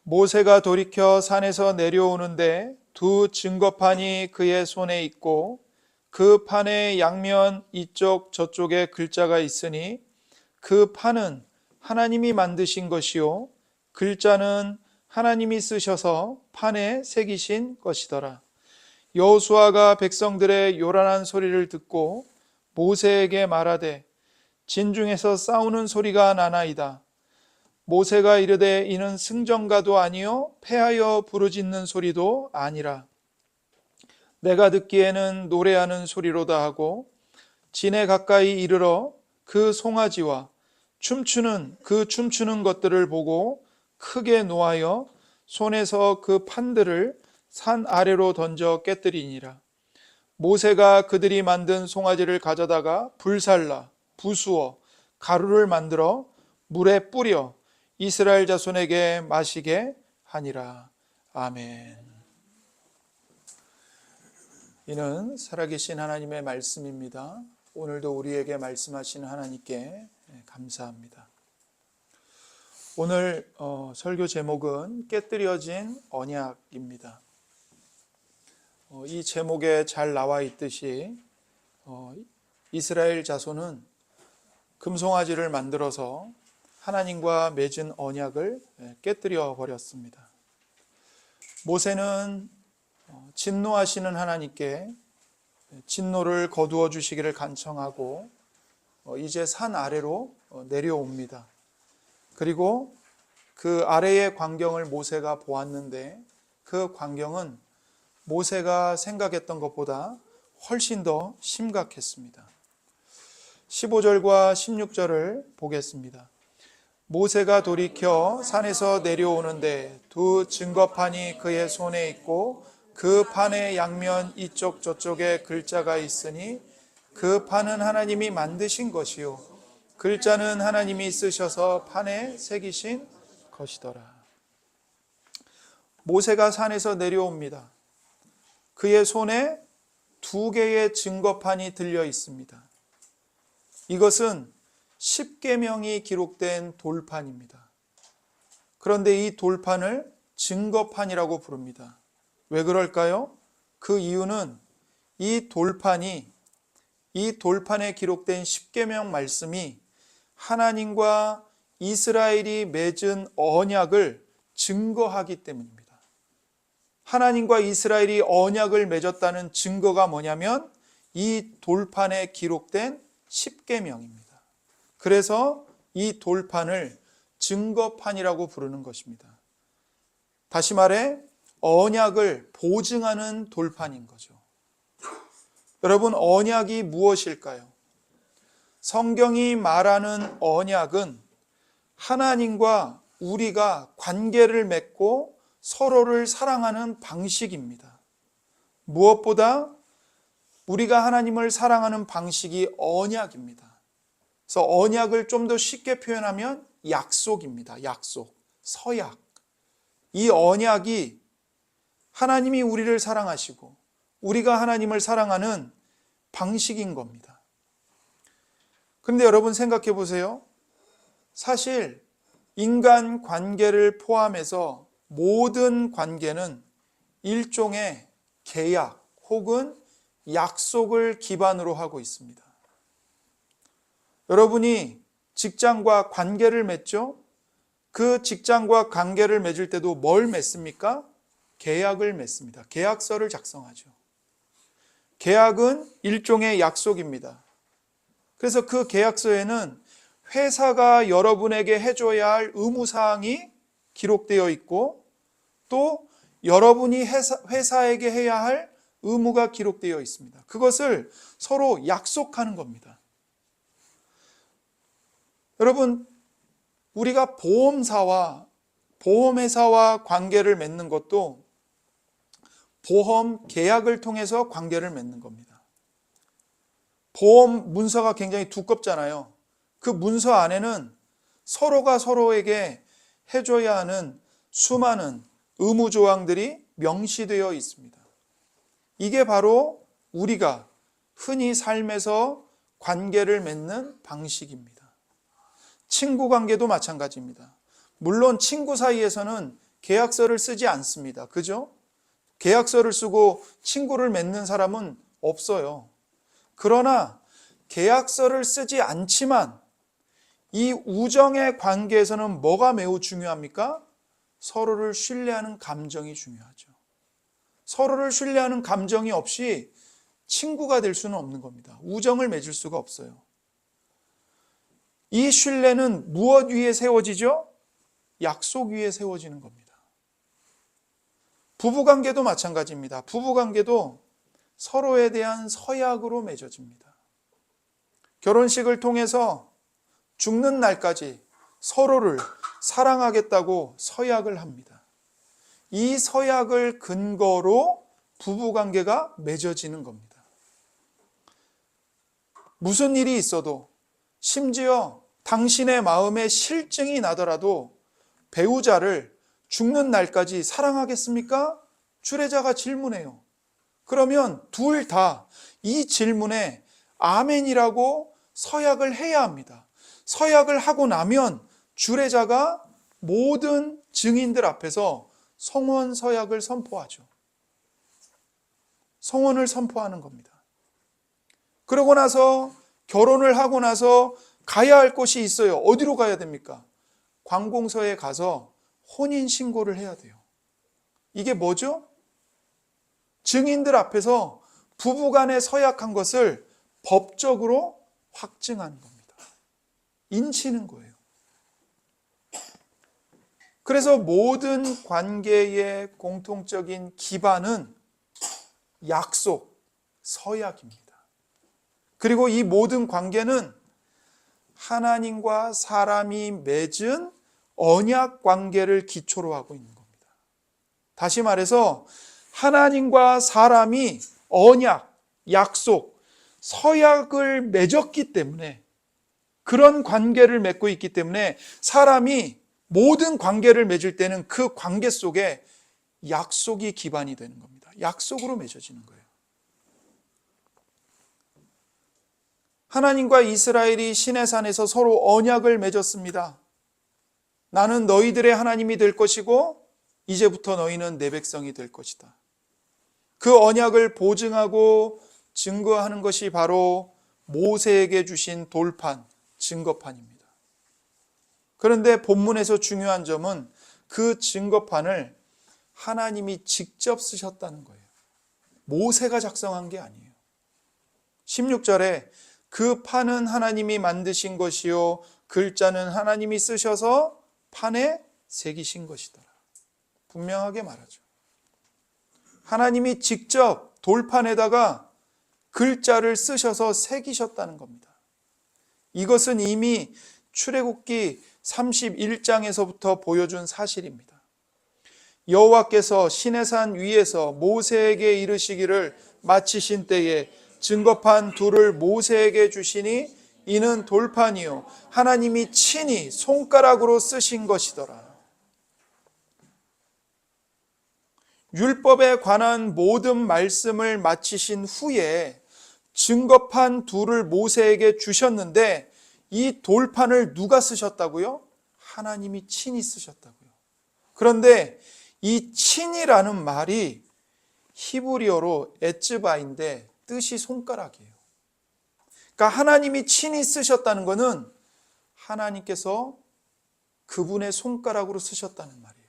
모세가 돌이켜 산에서 내려오는데 두 증거판이 그의 손에 있고 그 판의 양면 이쪽 저쪽에 글자가 있으니 그 판은 하나님이 만드신 것이요 글자는 하나님이 쓰셔서 판에 새기신 것이더라. 여호수아가 백성들의 요란한 소리를 듣고 모세에게 말하되 진중에서 싸우는 소리가 나나이다. 모세가 이르되 이는 승전가도 아니요 패하여 부르짖는 소리도 아니라 내가 듣기에는 노래하는 소리로다 하고 진에 가까이 이르러 그 송아지와 춤추는 것들을 보고 크게 노하여 손에서 그 판들을 산 아래로 던져 깨뜨리니라. 모세가 그들이 만든 송아지를 가져다가 불살라 부수어 가루를 만들어 물에 뿌려 이스라엘 자손에게 마시게 하니라. 아멘. 이는 살아계신 하나님의 말씀입니다. 오늘도 우리에게 말씀하시는 하나님께 감사합니다. 오늘 설교 제목은 깨뜨려진 언약입니다. 이 제목에 잘 나와 있듯이 이스라엘 자손은 금송아지를 만들어서 하나님과 맺은 언약을 깨뜨려 버렸습니다. 모세는 진노하시는 하나님께 진노를 거두어 주시기를 간청하고 이제 산 아래로 내려옵니다. 그리고 그 아래의 광경을 모세가 보았는데 그 광경은 모세가 생각했던 것보다 훨씬 더 심각했습니다. 15절과 16절을 보겠습니다. 모세가 돌이켜 산에서 내려오는데 두 증거판이 그의 손에 있고 그 판의 양면 이쪽 저쪽에 글자가 있으니 그 판은 하나님이 만드신 것이요 글자는 하나님이 쓰셔서 판에 새기신 것이더라. 모세가 산에서 내려옵니다. 그의 손에 두 개의 증거판이 들려 있습니다. 이것은 십계명이 기록된 돌판입니다. 그런데 이 돌판을 증거판이라고 부릅니다. 왜 그럴까요? 그 이유는 이 돌판에 기록된 십계명 말씀이 하나님과 이스라엘이 맺은 언약을 증거하기 때문입니다. 하나님과 이스라엘이 언약을 맺었다는 증거가 뭐냐면 이 돌판에 기록된 십계명입니다. 그래서 이 돌판을 증거판이라고 부르는 것입니다. 다시 말해 언약을 보증하는 돌판인 거죠. 여러분, 언약이 무엇일까요? 성경이 말하는 언약은 하나님과 우리가 관계를 맺고 서로를 사랑하는 방식입니다. 무엇보다 우리가 하나님을 사랑하는 방식이 언약입니다. 그래서 언약을 좀 더 쉽게 표현하면 약속입니다. 약속, 서약. 이 언약이 하나님이 우리를 사랑하시고 우리가 하나님을 사랑하는 방식인 겁니다. 그런데 여러분 생각해 보세요. 사실 인간 관계를 포함해서 모든 관계는 일종의 계약 혹은 약속을 기반으로 하고 있습니다. 여러분이 직장과 관계를 맺죠? 그 직장과 관계를 맺을 때도 뭘 맺습니까? 계약을 맺습니다. 계약서를 작성하죠. 계약은 일종의 약속입니다. 그래서 그 계약서에는 회사가 여러분에게 해줘야 할 의무사항이 기록되어 있고 또 여러분이 회사에게 해야 할 의무가 기록되어 있습니다. 그것을 서로 약속하는 겁니다. 여러분, 우리가 보험회사와 관계를 맺는 것도 보험 계약을 통해서 관계를 맺는 겁니다. 보험 문서가 굉장히 두껍잖아요. 그 문서 안에는 서로가 서로에게 해줘야 하는 수많은 의무조항들이 명시되어 있습니다. 이게 바로 우리가 흔히 삶에서 관계를 맺는 방식입니다. 친구 관계도 마찬가지입니다. 물론 친구 사이에서는 계약서를 쓰지 않습니다. 그죠? 계약서를 쓰고 친구를 맺는 사람은 없어요. 그러나 계약서를 쓰지 않지만 이 우정의 관계에서는 뭐가 매우 중요합니까? 서로를 신뢰하는 감정이 중요하죠. 서로를 신뢰하는 감정이 없이 친구가 될 수는 없는 겁니다. 우정을 맺을 수가 없어요. 이 신뢰는 무엇 위에 세워지죠? 약속 위에 세워지는 겁니다. 부부관계도 마찬가지입니다. 부부관계도 서로에 대한 서약으로 맺어집니다. 결혼식을 통해서 죽는 날까지 서로를 사랑하겠다고 서약을 합니다. 이 서약을 근거로 부부관계가 맺어지는 겁니다. 무슨 일이 있어도, 심지어 당신의 마음에 실증이 나더라도 배우자를 죽는 날까지 사랑하겠습니까? 주례자가 질문해요. 그러면 둘 다 이 질문에 아멘이라고 서약을 해야 합니다. 서약을 하고 나면 주례자가 모든 증인들 앞에서 성혼 서약을 선포하죠. 성혼을 선포하는 겁니다. 그러고 나서 결혼을 하고 나서 가야 할 곳이 있어요. 어디로 가야 됩니까? 관공서에 가서 혼인 신고를 해야 돼요. 이게 뭐죠? 증인들 앞에서 부부간에 서약한 것을 법적으로 확증하는 겁니다. 인치는 거예요. 그래서 모든 관계의 공통적인 기반은 약속, 서약입니다. 그리고 이 모든 관계는 하나님과 사람이 맺은 언약 관계를 기초로 하고 있는 겁니다. 다시 말해서 하나님과 사람이 언약, 약속, 서약을 맺었기 때문에, 그런 관계를 맺고 있기 때문에 사람이 모든 관계를 맺을 때는 그 관계 속에 약속이 기반이 되는 겁니다. 약속으로 맺어지는 거예요. 하나님과 이스라엘이 시내산에서 서로 언약을 맺었습니다. 나는 너희들의 하나님이 될 것이고 이제부터 너희는 내 백성이 될 것이다. 그 언약을 보증하고 증거하는 것이 바로 모세에게 주신 돌판, 증거판입니다. 그런데 본문에서 중요한 점은 그 증거판을 하나님이 직접 쓰셨다는 거예요. 모세가 작성한 게 아니에요. 16절에 그 판은 하나님이 만드신 것이요 글자는 하나님이 쓰셔서 판에 새기신 것이더라. 분명하게 말하죠. 하나님이 직접 돌판에다가 글자를 쓰셔서 새기셨다는 겁니다. 이것은 이미 출애굽기 31장에서부터 보여준 사실입니다. 여호와께서 시내산 위에서 모세에게 이르시기를 마치신 때에 증거판 둘을 모세에게 주시니 이는 돌판이요 하나님이 친히 손가락으로 쓰신 것이더라. 율법에 관한 모든 말씀을 마치신 후에 증거판 둘을 모세에게 주셨는데 이 돌판을 누가 쓰셨다고요? 하나님이 친히 쓰셨다고요. 그런데 이 친이라는 말이 히브리어로 에츠바인데 뜻이 손가락이에요. 그러니까 하나님이 친히 쓰셨다는 것은 하나님께서 그분의 손가락으로 쓰셨다는 말이에요.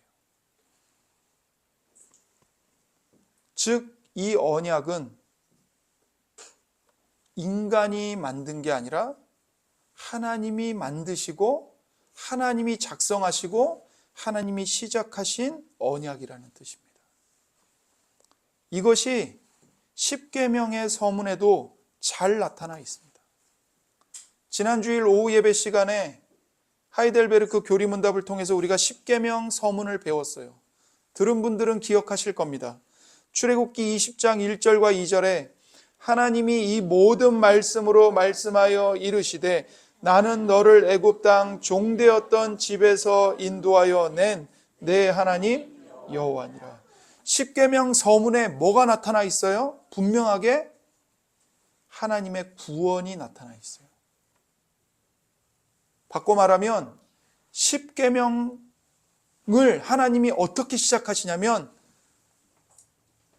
즉, 이 언약은 인간이 만든 게 아니라 하나님이 만드시고 하나님이 작성하시고 하나님이 시작하신 언약이라는 뜻입니다. 이것이 십계명의 서문에도 잘 나타나 있습니다. 지난 주일 오후 예배 시간에 하이델베르크 교리문답을 통해서 우리가 십계명 서문을 배웠어요. 들은 분들은 기억하실 겁니다. 출애굽기 20장 1절과 2절에 하나님이 이 모든 말씀으로 말씀하여 이르시되 나는 너를 애굽 땅 종되었던 집에서 인도하여 낸 내 하나님 여호와니라. 십계명 서문에 뭐가 나타나 있어요? 분명하게 하나님의 구원이 나타나 있어요. 바꿔 말하면 십계명 하나님이 어떻게 시작하시냐면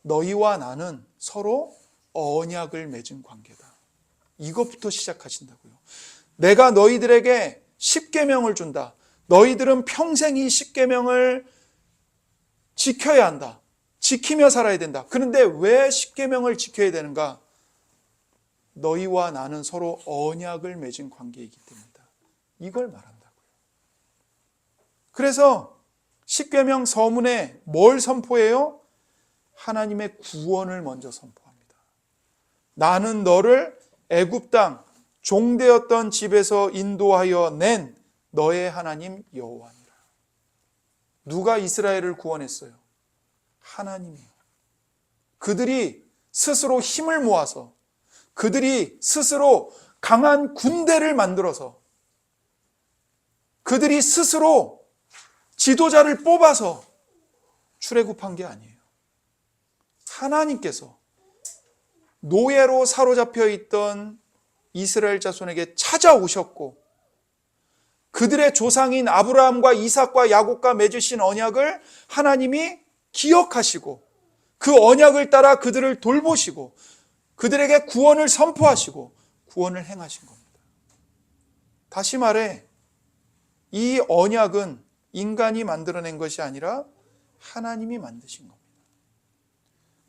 너희와 나는 서로 언약을 맺은 관계다. 이것부터 시작하신다고요. 내가 너희들에게 십계명을 준다. 너희들은 평생 이 십계명을 지켜야 한다. 지키며 살아야 된다. 그런데 왜 십계명을 지켜야 되는가? 너희와 나는 서로 언약을 맺은 관계이기 때문이다. 이걸 말한다고요. 그래서 십계명 서문에 뭘 선포해요? 하나님의 구원을 먼저 선포합니다. 나는 너를 애굽 땅 종되었던 집에서 인도하여 낸 너의 하나님 여호와니라. 누가 이스라엘을 구원했어요? 하나님이요. 그들이 스스로 힘을 모아서, 그들이 스스로 강한 군대를 만들어서, 그들이 스스로 지도자를 뽑아서 출애굽한 게 아니에요. 하나님께서 노예로 사로잡혀 있던 이스라엘 자손에게 찾아오셨고, 그들의 조상인 아브라함과 이삭과 야곱과 맺으신 언약을 하나님이 기억하시고, 그 언약을 따라 그들을 돌보시고, 그들에게 구원을 선포하시고 구원을 행하신 겁니다. 다시 말해, 이 언약은 인간이 만들어낸 것이 아니라 하나님이 만드신 겁니다.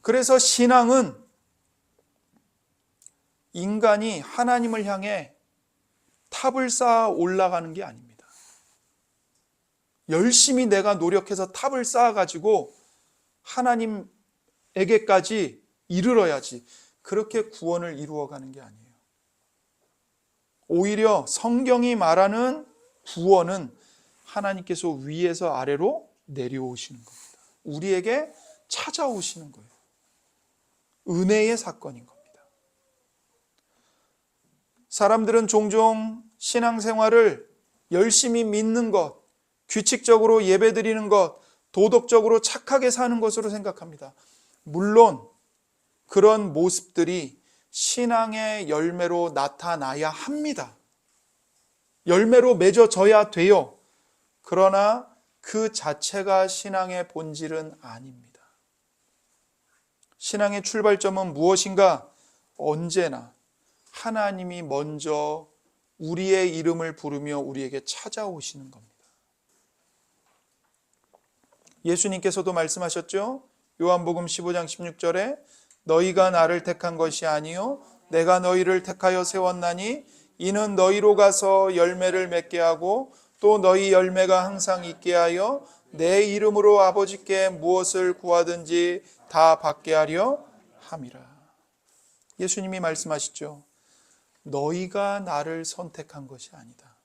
그래서 신앙은 인간이 하나님을 향해 탑을 쌓아 올라가는 게 아닙니다. 열심히 내가 노력해서 탑을 쌓아가지고 하나님에게까지 이르러야지, 그렇게 구원을 이루어가는 게 아니에요. 오히려 성경이 말하는 구원은 하나님께서 위에서 아래로 내려오시는 겁니다. 우리에게 찾아오시는 거예요. 은혜의 사건인 겁니다. 사람들은 종종 신앙생활을 열심히 믿는 것, 규칙적으로 예배드리는 것, 도덕적으로 착하게 사는 것으로 생각합니다. 물론 그런 모습들이 신앙의 열매로 나타나야 합니다. 열매로 맺어져야 돼요. 그러나 그 자체가 신앙의 본질은 아닙니다. 신앙의 출발점은 무엇인가? 언제나 하나님이 먼저 우리의 이름을 부르며 우리에게 찾아오시는 겁니다. 예수님께서도 말씀하셨죠? 요한복음 15장 16절에 너희가 나를 택한 것이 아니요 내가 너희를 택하여 세웠나니 이는 너희로 가서 열매를 맺게 하고 또 너희 열매가 항상 있게 하여 내 이름으로 아버지께 무엇을 구하든지 다 받게 하려 함이라. 예수님이 말씀하시죠. 너희가 나를 선택한 것이 아니다.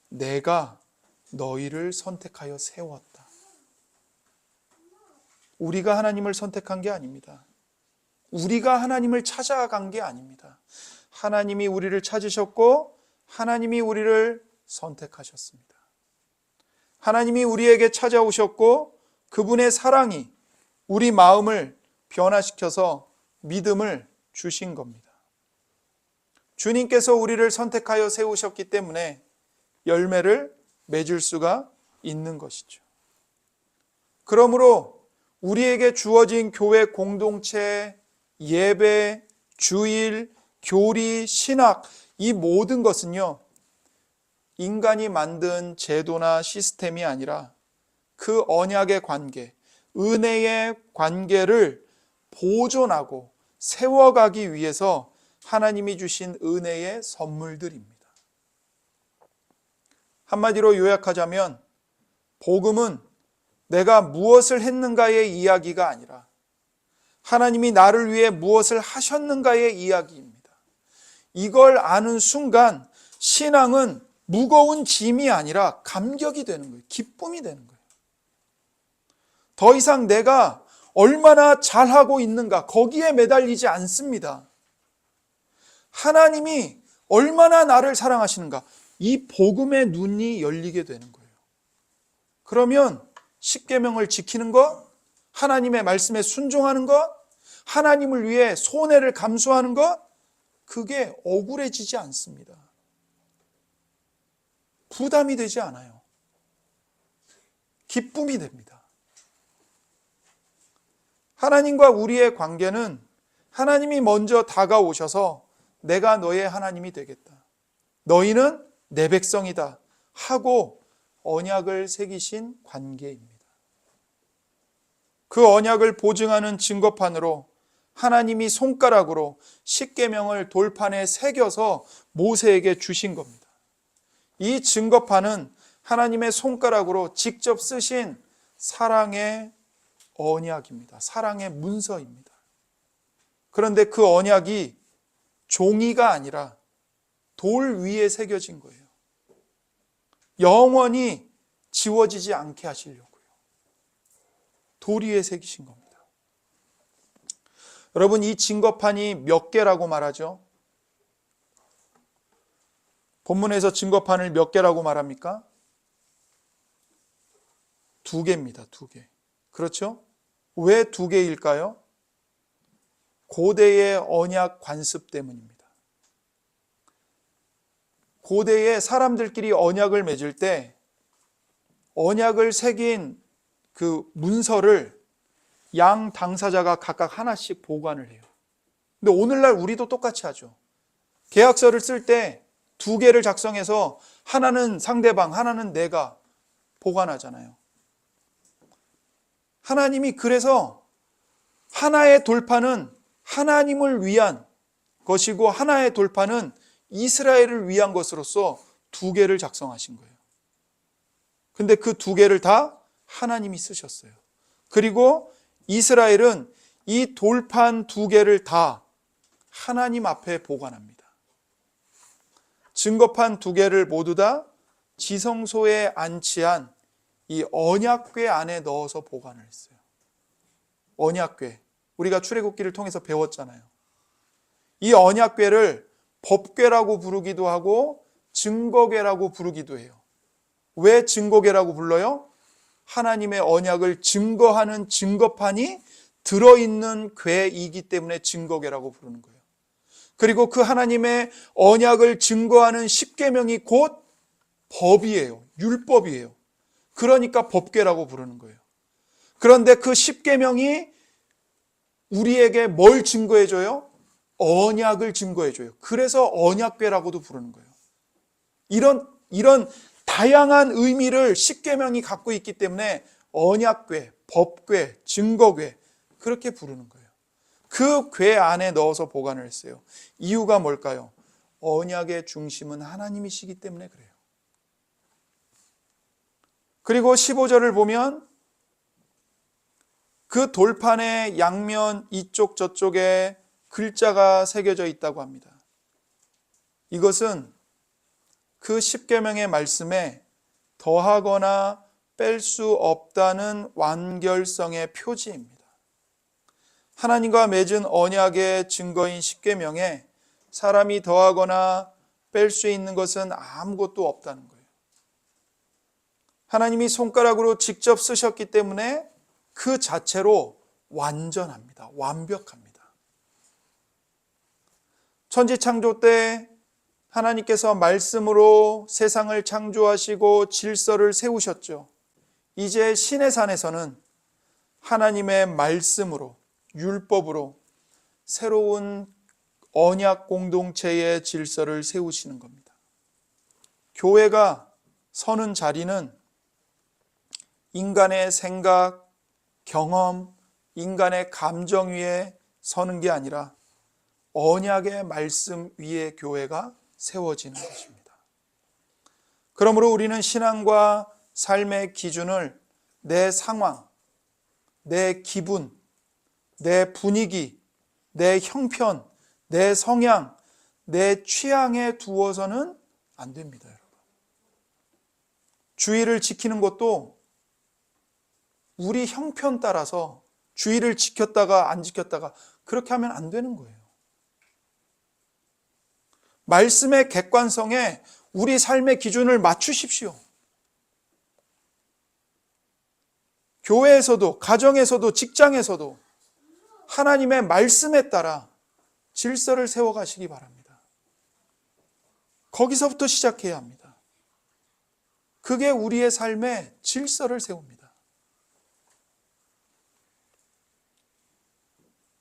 내가 너희를 선택하여 세웠다. 우리가 하나님을 선택한 게 아닙니다. 우리가 하나님을 찾아간 게 아닙니다. 하나님이 우리를 찾으셨고 하나님이 우리를 선택하셨습니다. 하나님이 우리에게 찾아오셨고 그분의 사랑이 우리 마음을 변화시켜서 믿음을 주신 겁니다. 주님께서 우리를 선택하여 세우셨기 때문에 열매를 맺을 수가 있는 것이죠. 그러므로 우리에게 주어진 교회 공동체, 예배, 주일, 교리, 신학, 이 모든 것은요, 인간이 만든 제도나 시스템이 아니라 그 언약의 관계, 은혜의 관계를 보존하고 세워가기 위해서 하나님이 주신 은혜의 선물들입니다. 한마디로 요약하자면 복음은 내가 무엇을 했는가의 이야기가 아니라 하나님이 나를 위해 무엇을 하셨는가의 이야기입니다. 이걸 아는 순간 신앙은 무거운 짐이 아니라 감격이 되는 거예요. 기쁨이 되는 거예요. 더 이상 내가 얼마나 잘하고 있는가 거기에 매달리지 않습니다. 하나님이 얼마나 나를 사랑하시는가 이 복음의 눈이 열리게 되는 거예요. 그러면 십계명을 지키는 것, 하나님의 말씀에 순종하는 것, 하나님을 위해 손해를 감수하는 것, 그게 억울해지지 않습니다. 부담이 되지 않아요. 기쁨이 됩니다. 하나님과 우리의 관계는 하나님이 먼저 다가오셔서 내가 너의 하나님이 되겠다, 너희는 내 백성이다 하고 언약을 새기신 관계입니다. 그 언약을 보증하는 증거판으로 하나님이 손가락으로 십계명을 돌판에 새겨서 모세에게 주신 겁니다. 이 증거판은 하나님의 손가락으로 직접 쓰신 사랑의 언약입니다. 사랑의 문서입니다. 그런데 그 언약이 종이가 아니라 돌 위에 새겨진 거예요. 영원히 지워지지 않게 하시려고요. 돌 위에 새기신 겁니다. 여러분, 이 증거판이 몇 개라고 말하죠? 본문에서 증거판을 몇 개라고 말합니까? 2개입니다. 2개. 그렇죠? 왜 2개일까요? 고대의 언약 관습 때문입니다. 고대의 사람들끼리 언약을 맺을 때 언약을 새긴 그 문서를 양 당사자가 각각 하나씩 보관을 해요. 근데 오늘날 우리도 똑같이 하죠. 계약서를 쓸 때 2개를 작성해서 하나는 상대방, 하나는 내가 보관하잖아요. 하나님이 그래서 하나의 돌판은 하나님을 위한 것이고 하나의 돌판은 이스라엘을 위한 것으로서 2개를 작성하신 거예요. 근데 그 2개를 다 하나님이 쓰셨어요. 그리고 이스라엘은 이 돌판 2개를 다 하나님 앞에 보관합니다. 증거판 2개를 모두 다 지성소에 안치한 이 언약궤 안에 넣어서 보관을 했어요. 언약궤. 우리가 출애굽기를 통해서 배웠잖아요. 이 언약궤를 법궤라고 부르기도 하고 증거궤라고 부르기도 해요. 왜 증거궤라고 불러요? 하나님의 언약을 증거하는 증거판이 들어있는 궤이기 때문에 증거궤라고 부르는 거예요. 그리고 그 하나님의 언약을 증거하는 십계명이 곧 법이에요. 율법이에요. 그러니까 법궤라고 부르는 거예요. 그런데 그 십계명이 우리에게 뭘 증거해줘요? 언약을 증거해줘요. 그래서 언약궤라고도 부르는 거예요. 이런 다양한 의미를 십계명이 갖고 있기 때문에 언약궤, 법궤, 증거궤 그렇게 부르는 거예요. 그 궤 안에 넣어서 보관을 했어요. 이유가 뭘까요? 언약의 중심은 하나님이시기 때문에 그래요. 그리고 15절을 보면 그 돌판의 양면 이쪽 저쪽에 글자가 새겨져 있다고 합니다. 이것은 그 십계명의 말씀에 더하거나 뺄 수 없다는 완결성의 표지입니다. 하나님과 맺은 언약의 증거인 십계명에 사람이 더하거나 뺄 수 있는 것은 아무것도 없다는 거예요. 하나님이 손가락으로 직접 쓰셨기 때문에 그 자체로 완전합니다. 완벽합니다. 천지창조 때 하나님께서 말씀으로 세상을 창조하시고 질서를 세우셨죠. 이제 신의 산에서는 하나님의 말씀으로, 율법으로 새로운 언약 공동체의 질서를 세우시는 겁니다. 교회가 서는 자리는 인간의 생각, 경험, 인간의 감정 위에 서는 게 아니라 언약의 말씀 위에 교회가 세워지는 것입니다. 그러므로 우리는 신앙과 삶의 기준을 내 상황, 내 기분, 내 분위기, 내 형편, 내 성향, 내 취향에 두어서는 안 됩니다, 여러분. 주의를 지키는 것도 우리 형편 따라서 주의를 지켰다가 안 지켰다가 그렇게 하면 안 되는 거예요. 말씀의 객관성에 우리 삶의 기준을 맞추십시오. 교회에서도, 가정에서도, 직장에서도 하나님의 말씀에 따라 질서를 세워가시기 바랍니다. 거기서부터 시작해야 합니다. 그게 우리의 삶에 질서를 세웁니다.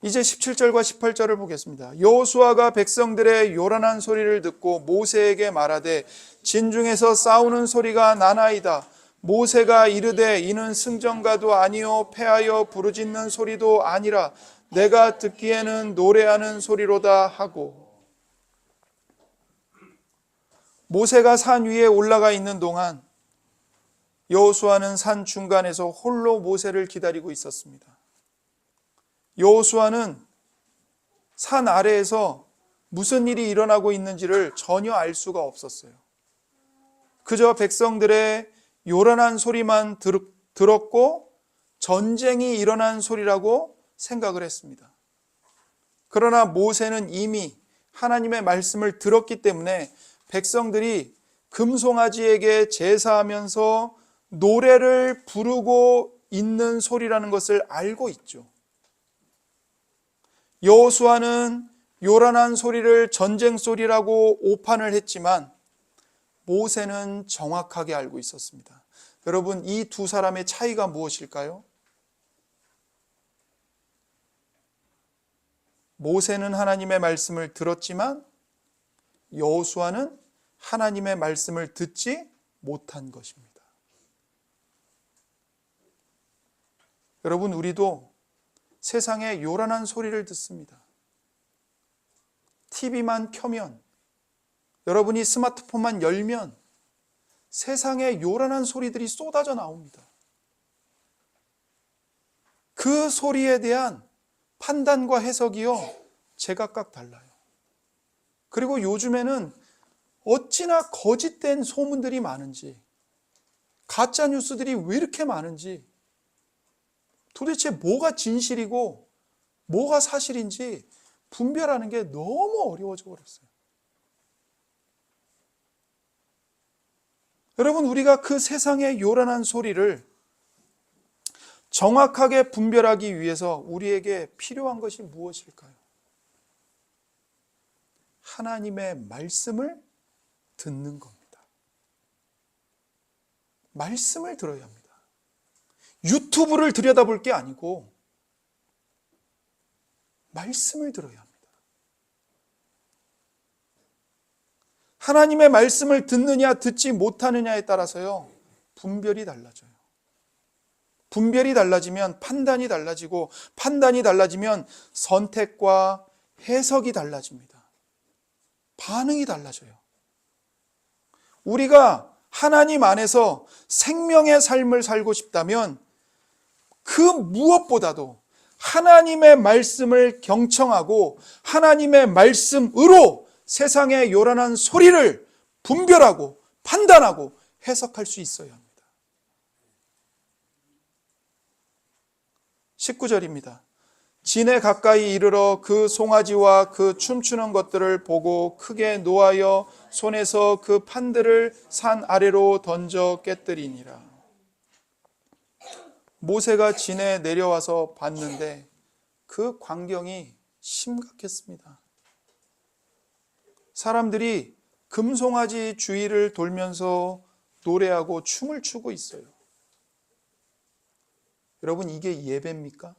이제 17절과 18절을 보겠습니다. 여호수아가 백성들의 요란한 소리를 듣고 모세에게 말하되 진중에서 싸우는 소리가 나나이다. 모세가 이르되 이는 승전가도 아니요 패하여 부르짖는 소리도 아니라 내가 듣기에는 노래하는 소리로다 하고, 모세가 산 위에 올라가 있는 동안 여호수아는 산 중간에서 홀로 모세를 기다리고 있었습니다. 여호수아는 산 아래에서 무슨 일이 일어나고 있는지를 전혀 알 수가 없었어요. 그저 백성들의 요란한 소리만 들었고 전쟁이 일어난 소리라고 생각을 했습니다. 그러나 모세는 이미 하나님의 말씀을 들었기 때문에 백성들이 금송아지에게 제사하면서 노래를 부르고 있는 소리라는 것을 알고 있죠. 여호수아는 요란한 소리를 전쟁 소리라고 오판을 했지만 모세는 정확하게 알고 있었습니다. 여러분, 이 두 사람의 차이가 무엇일까요? 모세는 하나님의 말씀을 들었지만 여호수아는 하나님의 말씀을 듣지 못한 것입니다. 여러분, 우리도 세상에 요란한 소리를 듣습니다. TV만 켜면, 여러분이 스마트폰만 열면 세상에 요란한 소리들이 쏟아져 나옵니다. 그 소리에 대한 판단과 해석이요, 제각각 달라요. 그리고 요즘에는 어찌나 거짓된 소문들이 많은지, 가짜 뉴스들이 왜 이렇게 많은지, 도대체 뭐가 진실이고 뭐가 사실인지 분별하는 게 너무 어려워져 버렸어요. 여러분, 우리가 그 세상의 요란한 소리를 정확하게 분별하기 위해서 우리에게 필요한 것이 무엇일까요? 하나님의 말씀을 듣는 겁니다. 말씀을 들어야 합니다. 유튜브를 들여다볼 게 아니고 말씀을 들어야 합니다. 하나님의 말씀을 듣느냐 듣지 못하느냐에 따라서요, 분별이 달라져요. 분별이 달라지면 판단이 달라지고, 판단이 달라지면 선택과 해석이 달라집니다. 반응이 달라져요. 우리가 하나님 안에서 생명의 삶을 살고 싶다면 그 무엇보다도 하나님의 말씀을 경청하고 하나님의 말씀으로 세상의 요란한 소리를 분별하고 판단하고 해석할 수 있어야 합니다. 19절입니다. 진에 가까이 이르러 그 송아지와 그 춤추는 것들을 보고 크게 노하여 손에서 그 판들을 산 아래로 던져 깨뜨리니라. 모세가 진에 내려와서 봤는데 그 광경이 심각했습니다. 사람들이 금송아지 주위를 돌면서 노래하고 춤을 추고 있어요. 여러분, 이게 예배입니까?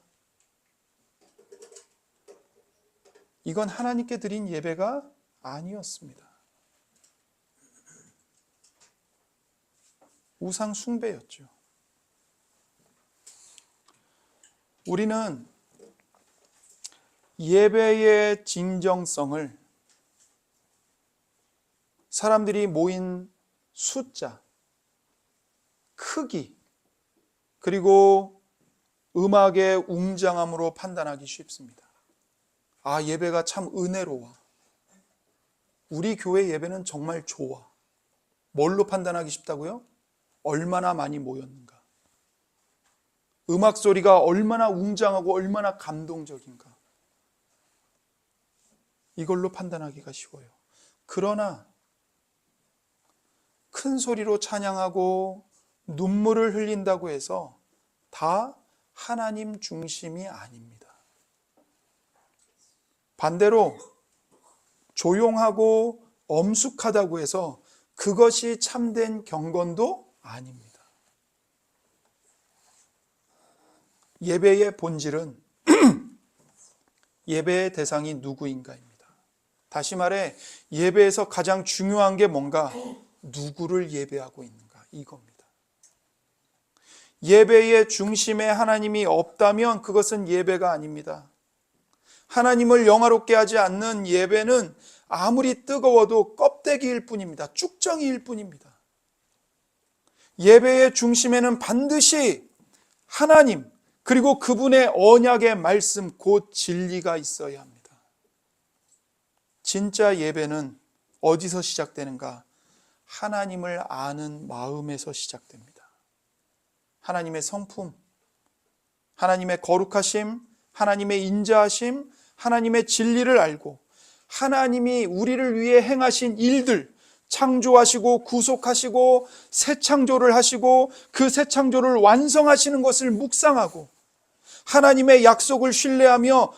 이건 하나님께 드린 예배가 아니었습니다. 우상 숭배였죠. 우리는 예배의 진정성을 사람들이 모인 숫자, 크기, 그리고 음악의 웅장함으로 판단하기 쉽습니다. 아, 예배가 참 은혜로워. 우리 교회 예배는 정말 좋아. 뭘로 판단하기 쉽다고요? 얼마나 많이 모였는가. 음악 소리가 얼마나 웅장하고 얼마나 감동적인가. 이걸로 판단하기가 쉬워요. 그러나 큰 소리로 찬양하고 눈물을 흘린다고 해서 다 하나님 중심이 아닙니다. 반대로 조용하고 엄숙하다고 해서 그것이 참된 경건도 아닙니다. 예배의 본질은 예배의 대상이 누구인가입니다. 다시 말해 예배에서 가장 중요한 게 뭔가? 누구를 예배하고 있는가, 이겁니다. 예배의 중심에 하나님이 없다면 그것은 예배가 아닙니다. 하나님을 영화롭게 하지 않는 예배는 아무리 뜨거워도 껍데기일 뿐입니다. 쭉정이일 뿐입니다. 예배의 중심에는 반드시 하나님, 그리고 그분의 언약의 말씀, 곧 진리가 있어야 합니다. 진짜 예배는 어디서 시작되는가? 하나님을 아는 마음에서 시작됩니다. 하나님의 성품, 하나님의 거룩하심, 하나님의 인자하심, 하나님의 진리를 알고 하나님이 우리를 위해 행하신 일들, 창조하시고 구속하시고 새 창조를 하시고 그 새 창조를 완성하시는 것을 묵상하고 하나님의 약속을 신뢰하며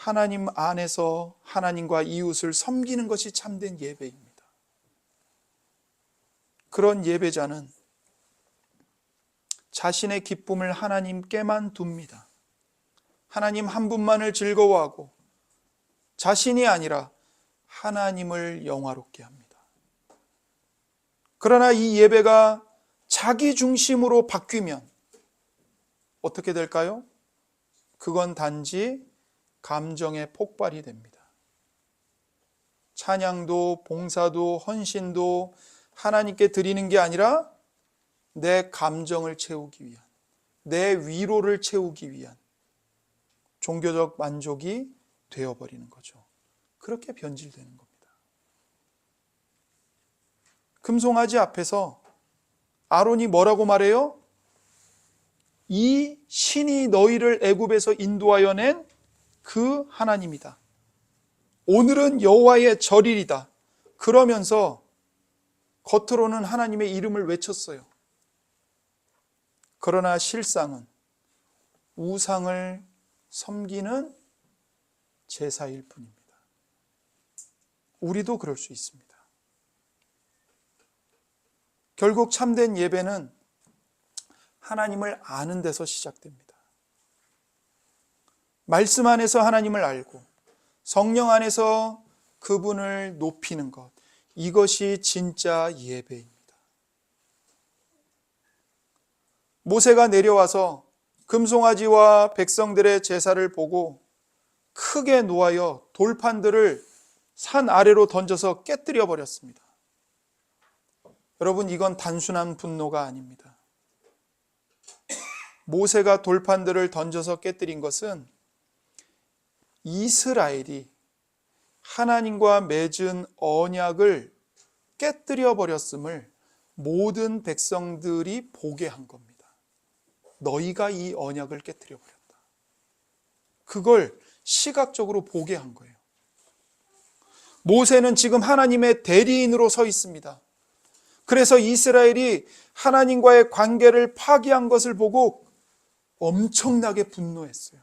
하나님 안에서 하나님과 이웃을 섬기는 것이 참된 예배입니다. 그런 예배자는 자신의 기쁨을 하나님께만 둡니다. 하나님 한 분만을 즐거워하고 자신이 아니라 하나님을 영화롭게 합니다. 그러나 이 예배가 자기 중심으로 바뀌면 어떻게 될까요? 그건 단지 감정의 폭발이 됩니다. 찬양도 봉사도 헌신도 하나님께 드리는 게 아니라 내 감정을 채우기 위한, 내 위로를 채우기 위한 종교적 만족이 되어버리는 거죠. 그렇게 변질되는 겁니다. 금송아지 앞에서 아론이 뭐라고 말해요? 이 신이 너희를 애굽에서 인도하여 낸 그 하나님이다. 오늘은 여호와의 절일이다. 그러면서 겉으로는 하나님의 이름을 외쳤어요. 그러나 실상은 우상을 섬기는 제사일 뿐입니다. 우리도 그럴 수 있습니다. 결국 참된 예배는 하나님을 아는 데서 시작됩니다. 말씀 안에서 하나님을 알고 성령 안에서 그분을 높이는 것, 이것이 진짜 예배입니다. 모세가 내려와서 금송아지와 백성들의 제사를 보고 크게 노하여 돌판들을 산 아래로 던져서 깨뜨려 버렸습니다. 여러분, 이건 단순한 분노가 아닙니다. 모세가 돌판들을 던져서 깨뜨린 것은 이스라엘이 하나님과 맺은 언약을 깨뜨려 버렸음을 모든 백성들이 보게 한 겁니다. 너희가 이 언약을 깨뜨려 버렸다. 그걸 시각적으로 보게 한 거예요. 모세는 지금 하나님의 대리인으로 서 있습니다. 그래서 이스라엘이 하나님과의 관계를 파기한 것을 보고 엄청나게 분노했어요.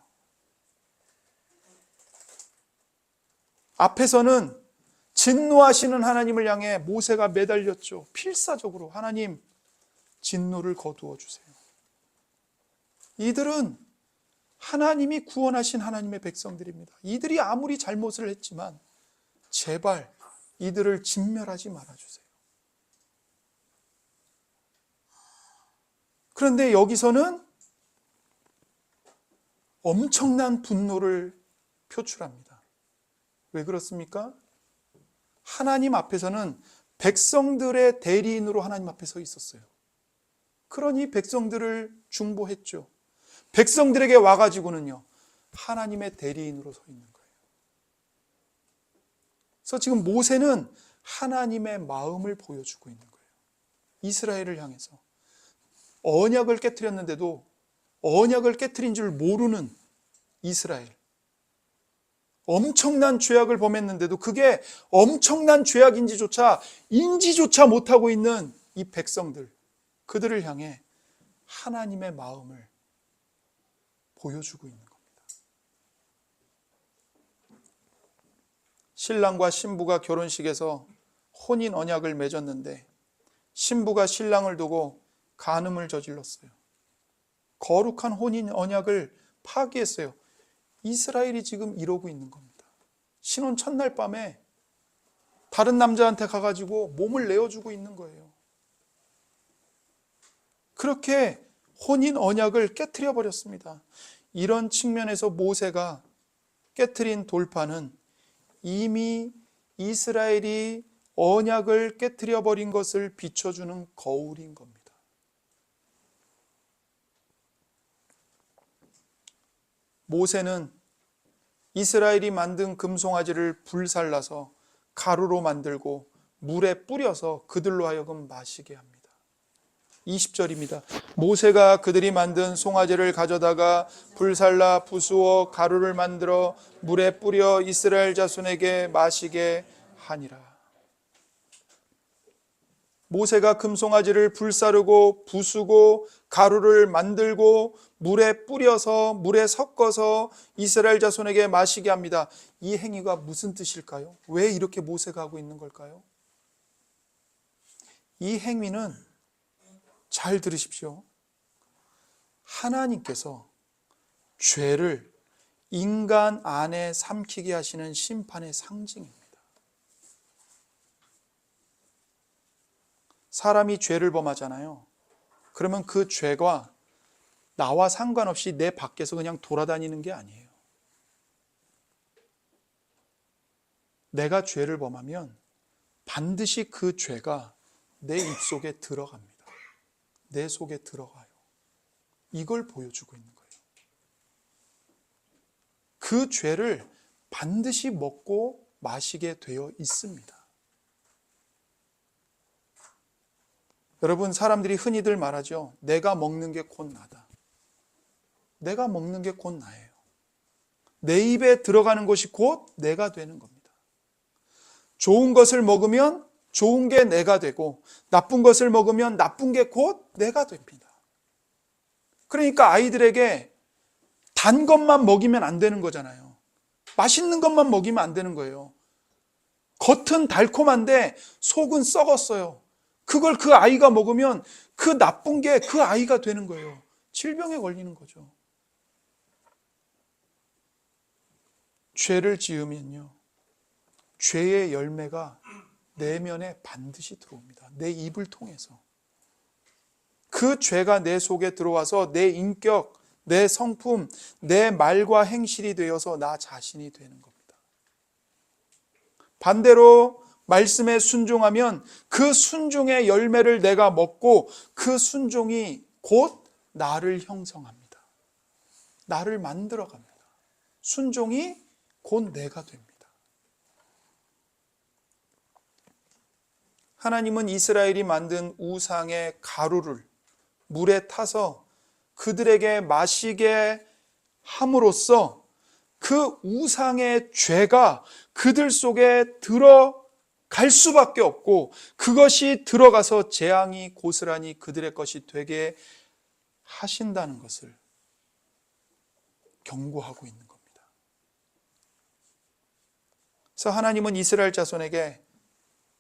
앞에서는 진노하시는 하나님을 향해 모세가 매달렸죠. 필사적으로 하나님, 진노를 거두어 주세요. 이들은 하나님이 구원하신 하나님의 백성들입니다. 이들이 아무리 잘못을 했지만 제발 이들을 진멸하지 말아주세요. 그런데 여기서는 엄청난 분노를 표출합니다. 왜 그렇습니까? 하나님 앞에서는 백성들의 대리인으로 하나님 앞에 서 있었어요. 그러니 백성들을 중보했죠. 백성들에게 와가지고는요, 하나님의 대리인으로 서 있는 거예요. 그래서 지금 모세는 하나님의 마음을 보여주고 있는 거예요. 이스라엘을 향해서. 언약을 깨트렸는데도 언약을 깨트린 줄 모르는 이스라엘. 엄청난 죄악을 범했는데도 그게 엄청난 죄악인지조차 인지조차 못하고 있는 이 백성들, 그들을 향해 하나님의 마음을 보여주고 있는 겁니다. 신랑과 신부가 결혼식에서 혼인 언약을 맺었는데 신부가 신랑을 두고 간음을 저질렀어요. 거룩한 혼인 언약을 파기했어요. 이스라엘이 지금 이러고 있는 겁니다. 신혼 첫날 밤에 다른 남자한테 가가지고 몸을 내어주고 있는 거예요. 그렇게 혼인 언약을 깨트려 버렸습니다. 이런 측면에서 모세가 깨트린 돌파는 이미 이스라엘이 언약을 깨트려 버린 것을 비춰주는 거울인 겁니다. 모세는 이스라엘이 만든 금송아지를 불살라서 가루로 만들고 물에 뿌려서 그들로 하여금 마시게 합니다. 20절입니다. 모세가 그들이 만든 송아지를 가져다가 불살라 부수어 가루를 만들어 물에 뿌려 이스라엘 자손에게 마시게 하니라. 모세가 금송아지를 불사르고 부수고 가루를 만들고 물에 뿌려서 물에 섞어서 이스라엘 자손에게 마시게 합니다. 이 행위가 무슨 뜻일까요? 왜 이렇게 모세가 하고 있는 걸까요? 이 행위는 잘 들으십시오. 하나님께서 죄를 인간 안에 삼키게 하시는 심판의 상징입니다. 사람이 죄를 범하잖아요. 그러면 그 죄가 나와 상관없이 내 밖에서 그냥 돌아다니는 게 아니에요. 내가 죄를 범하면 반드시 그 죄가 내 입속에 들어갑니다. 내 속에 들어가요. 이걸 보여주고 있는 거예요. 그 죄를 반드시 먹고 마시게 되어 있습니다. 여러분, 사람들이 흔히들 말하죠. 내가 먹는 게 곧 나다. 내가 먹는 게 곧 나예요. 내 입에 들어가는 것이 곧 내가 되는 겁니다. 좋은 것을 먹으면 좋은 게 내가 되고 나쁜 것을 먹으면 나쁜 게 곧 내가 됩니다. 그러니까 아이들에게 단 것만 먹이면 안 되는 거잖아요. 맛있는 것만 먹이면 안 되는 거예요. 겉은 달콤한데 속은 썩었어요. 그걸 그 아이가 먹으면 그 나쁜 게 그 아이가 되는 거예요. 질병에 걸리는 거죠. 죄를 지으면요, 죄의 열매가 내면에 반드시 들어옵니다. 내 입을 통해서. 그 죄가 내 속에 들어와서 내 인격, 내 성품, 내 말과 행실이 되어서 나 자신이 되는 겁니다. 반대로 말씀에 순종하면 그 순종의 열매를 내가 먹고 그 순종이 곧 나를 형성합니다. 나를 만들어갑니다. 순종이 곧 내가 됩니다. 하나님은 이스라엘이 만든 우상의 가루를 물에 타서 그들에게 마시게 함으로써 그 우상의 죄가 그들 속에 들어갈 수밖에 없고 그것이 들어가서 재앙이 고스란히 그들의 것이 되게 하신다는 것을 경고하고 있는 겁니다. 그래서 하나님은 이스라엘 자손에게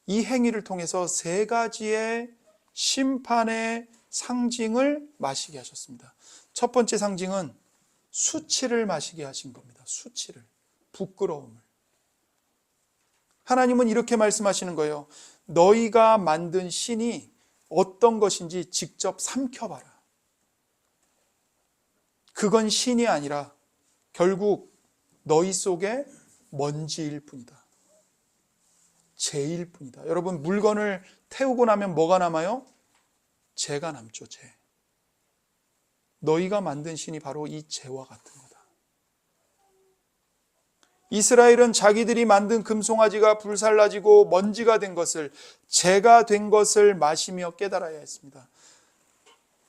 이 행위를 통해서 세 가지의 심판의 상징을 마시게 하셨습니다. 첫 번째 상징은 수치를 마시게 하신 겁니다. 수치를, 부끄러움을. 하나님은 이렇게 말씀하시는 거예요. 너희가 만든 신이 어떤 것인지 직접 삼켜봐라. 그건 신이 아니라 결국 너희 속에 먼지일 뿐이다. 재일 뿐이다. 여러분, 물건을 태우고 나면 뭐가 남아요? 재가 남죠, 재. 너희가 만든 신이 바로 이 재와 같은 거다. 이스라엘은 자기들이 만든 금송아지가 불살라지고 먼지가 된 것을, 재가 된 것을 마시며 깨달아야 했습니다.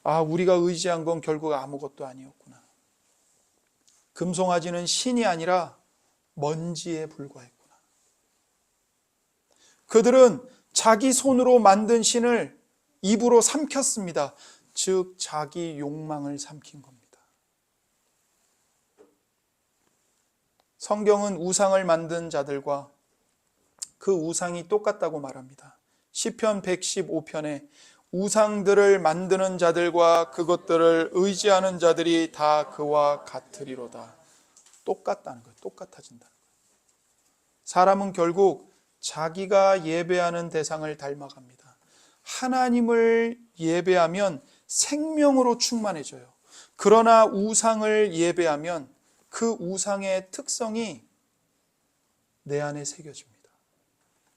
아, 우리가 의지한 건 결국 아무것도 아니었구나. 금송아지는 신이 아니라 먼지에 불과했구나. 그들은 자기 손으로 만든 신을 입으로 삼켰습니다. 즉 자기 욕망을 삼킨 겁니다. 성경은 우상을 만든 자들과 그 우상이 똑같다고 말합니다. 시편 115편에 우상들을 만드는 자들과 그것들을 의지하는 자들이 다 그와 같으리로다. 똑같다는 거예요. 똑같아진다는 거예요. 사람은 결국 자기가 예배하는 대상을 닮아갑니다. 하나님을 예배하면 생명으로 충만해져요. 그러나 우상을 예배하면 그 우상의 특성이 내 안에 새겨집니다.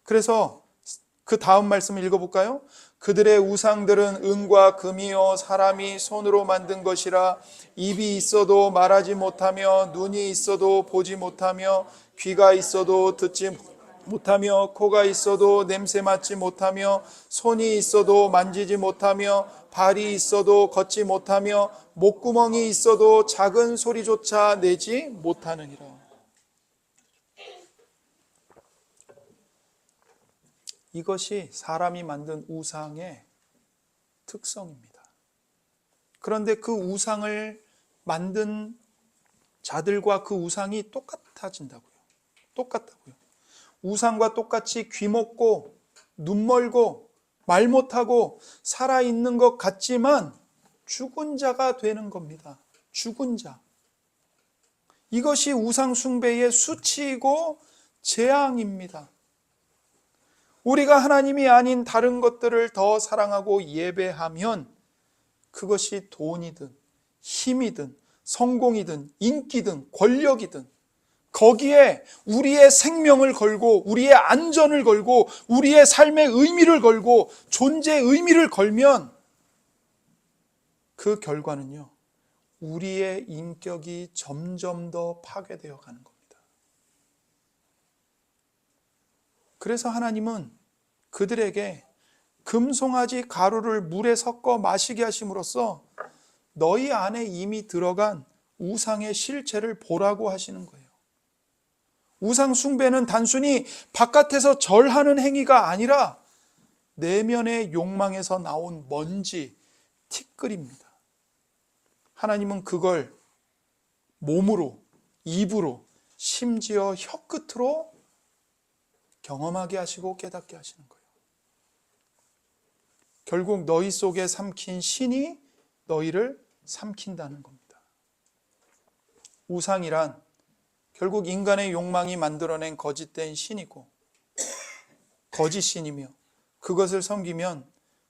그래서 그 다음 말씀을 읽어볼까요? 그들의 우상들은 은과 금이요 사람이 손으로 만든 것이라 입이 있어도 말하지 못하며 눈이 있어도 보지 못하며 귀가 있어도 듣지 못하며 코가 있어도 냄새 맡지 못하며 손이 있어도 만지지 못하며 발이 있어도 걷지 못하며 목구멍이 있어도 작은 소리조차 내지 못하느니라. 이것이 사람이 만든 우상의 특성입니다. 그런데 그 우상을 만든 자들과 그 우상이 똑같아진다고요. 똑같다고요. 우상과 똑같이 귀 먹고 눈 멀고 말 못하고 살아있는 것 같지만 죽은 자가 되는 겁니다. 죽은 자. 이것이 우상 숭배의 수치이고 재앙입니다. 우리가 하나님이 아닌 다른 것들을 더 사랑하고 예배하면 그것이 돈이든 힘이든 성공이든 인기든 권력이든 거기에 우리의 생명을 걸고 우리의 안전을 걸고 우리의 삶의 의미를 걸고 존재의 의미를 걸면 그 결과는요, 우리의 인격이 점점 더 파괴되어 가는 겁니다. 그래서 하나님은 그들에게 금송아지 가루를 물에 섞어 마시게 하심으로써 너희 안에 이미 들어간 우상의 실체를 보라고 하시는 거예요. 우상 숭배는 단순히 바깥에서 절하는 행위가 아니라 내면의 욕망에서 나온 먼지, 티끌입니다. 하나님은 그걸 몸으로, 입으로, 심지어 혀끝으로 경험하게 하시고 깨닫게 하시는 거예요. 결국 너희 속에 삼킨 신이 너희를 삼킨다는 겁니다. 우상이란 결국 인간의 욕망이 만들어낸 거짓된 신이고 거짓 신이며 그것을 섬기면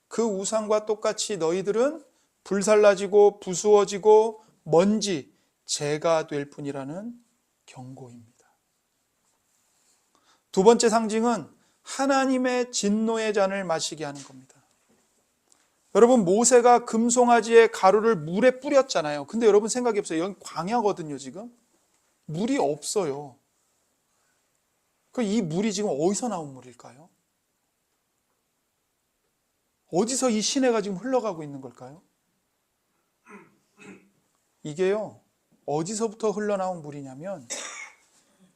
그 우상과 똑같이 너희들은 불살라지고 부수어지고 먼지, 재가 될 뿐이라는 경고입니다. 두 번째 상징은 하나님의 진노의 잔을 마시게 하는 겁니다. 여러분, 모세가 금송아지의 가루를 물에 뿌렸잖아요. 근데 여러분 생각해 보세요. 여기 광야거든요, 지금. 물이 없어요. 이 물이 지금 어디서 나온 물일까요? 어디서 이 시내가 지금 흘러가고 있는 걸까요? 이게요, 어디서부터 흘러나온 물이냐면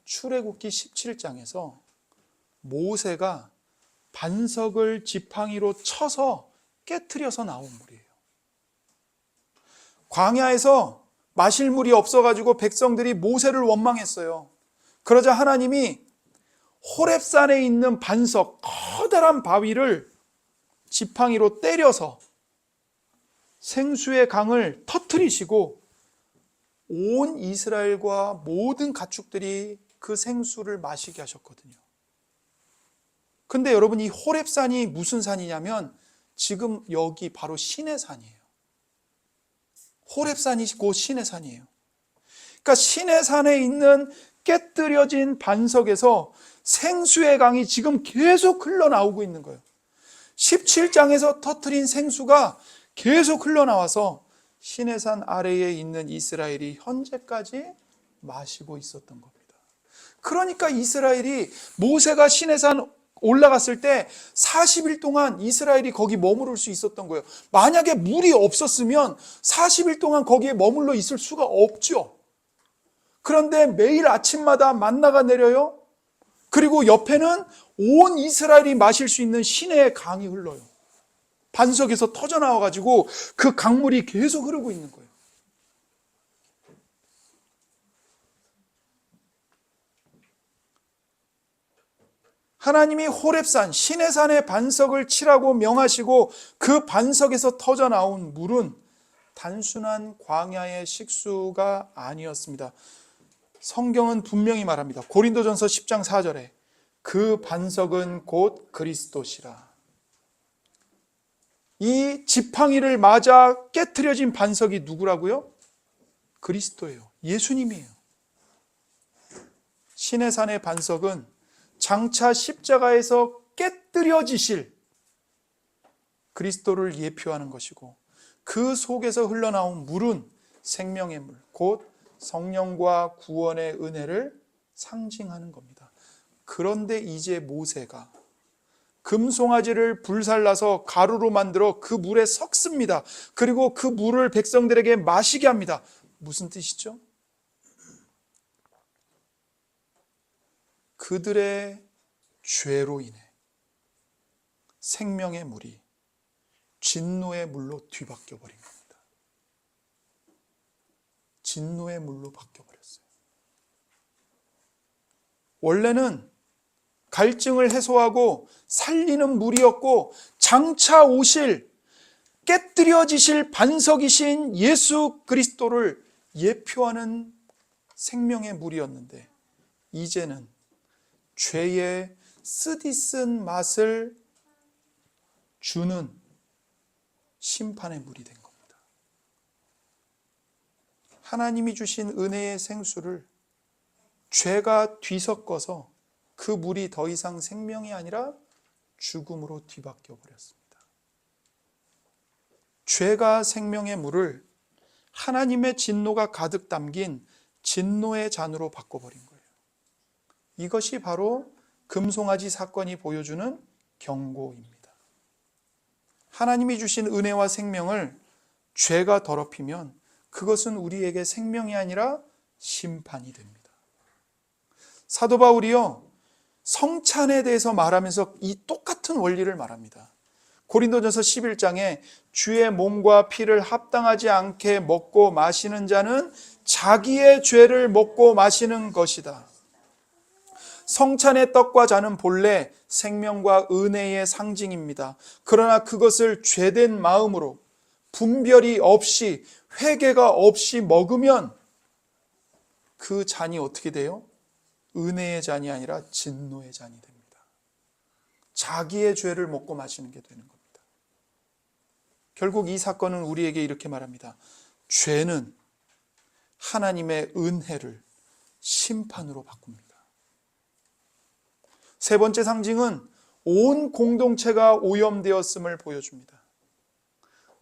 출애굽기 17장에서 모세가 반석을 지팡이로 쳐서 깨트려서 나온 물이에요. 광야에서 마실 물이 없어가지고 백성들이 모세를 원망했어요. 그러자 하나님이 호렙산에 있는 반석, 커다란 바위를 지팡이로 때려서 생수의 강을 터뜨리시고 온 이스라엘과 모든 가축들이 그 생수를 마시게 하셨거든요. 근데 여러분, 이 호렙산이 무슨 산이냐면 지금 여기 바로 시내산이에요. 호렙산이 곧 시내산이에요. 그러니까 시내산에 있는 깨뜨려진 반석에서 생수의 강이 지금 계속 흘러나오고 있는 거예요. 17장에서 터뜨린 생수가 계속 흘러나와서 시내산 아래에 있는 이스라엘이 현재까지 마시고 있었던 겁니다. 그러니까 이스라엘이 모세가 시내산 올라갔을 때 40일 동안 이스라엘이 거기 머무를 수 있었던 거예요. 만약에 물이 없었으면 40일 동안 거기에 머물러 있을 수가 없죠. 그런데 매일 아침마다 만나가 내려요. 그리고 옆에는 온 이스라엘이 마실 수 있는 시내의 강이 흘러요. 반석에서 터져나와가지고 그 강물이 계속 흐르고 있는 거예요. 하나님이 호렙산, 시내산의 반석을 치라고 명하시고 그 반석에서 터져나온 물은 단순한 광야의 식수가 아니었습니다. 성경은 분명히 말합니다. 고린도전서 10장 4절에 그 반석은 곧 그리스도시라. 이 지팡이를 맞아 깨트려진 반석이 누구라고요? 그리스도예요. 예수님이에요. 시내산의 반석은 장차 십자가에서 깨뜨려지실 그리스도를 예표하는 것이고, 그 속에서 흘러나온 물은 생명의 물, 곧 성령과 구원의 은혜를 상징하는 겁니다. 그런데 이제 모세가 금송아지를 불살라서 가루로 만들어 그 물에 섞습니다. 그리고 그 물을 백성들에게 마시게 합니다. 무슨 뜻이죠? 그들의 죄로 인해 생명의 물이 진노의 물로 뒤바뀌어 버린 겁니다. 진노의 물로 바뀌어 버렸어요. 원래는 갈증을 해소하고 살리는 물이었고, 장차 오실 깨뜨려지실 반석이신 예수 그리스도를 예표하는 생명의 물이었는데, 이제는 죄의 쓰디쓴 맛을 주는 심판의 물이 된 겁니다. 하나님이 주신 은혜의 생수를 죄가 뒤섞어서 그 물이 더 이상 생명이 아니라 죽음으로 뒤바뀌어 버렸습니다. 죄가 생명의 물을 하나님의 진노가 가득 담긴 진노의 잔으로 바꿔버린 거예요. 이것이 바로 금송아지 사건이 보여주는 경고입니다. 하나님이 주신 은혜와 생명을 죄가 더럽히면 그것은 우리에게 생명이 아니라 심판이 됩니다. 사도 바울이요, 성찬에 대해서 말하면서 이 똑같은 원리를 말합니다. 고린도전서 11장에 주의 몸과 피를 합당하지 않게 먹고 마시는 자는 자기의 죄를 먹고 마시는 것이다. 성찬의 떡과 잔은 본래 생명과 은혜의 상징입니다. 그러나 그것을 죄된 마음으로 분별이 없이, 회개가 없이 먹으면 그 잔이 어떻게 돼요? 은혜의 잔이 아니라 진노의 잔이 됩니다. 자기의 죄를 먹고 마시는 게 되는 겁니다. 결국 이 사건은 우리에게 이렇게 말합니다. 죄는 하나님의 은혜를 심판으로 바꿉니다. 세 번째 상징은 온 공동체가 오염되었음을 보여줍니다.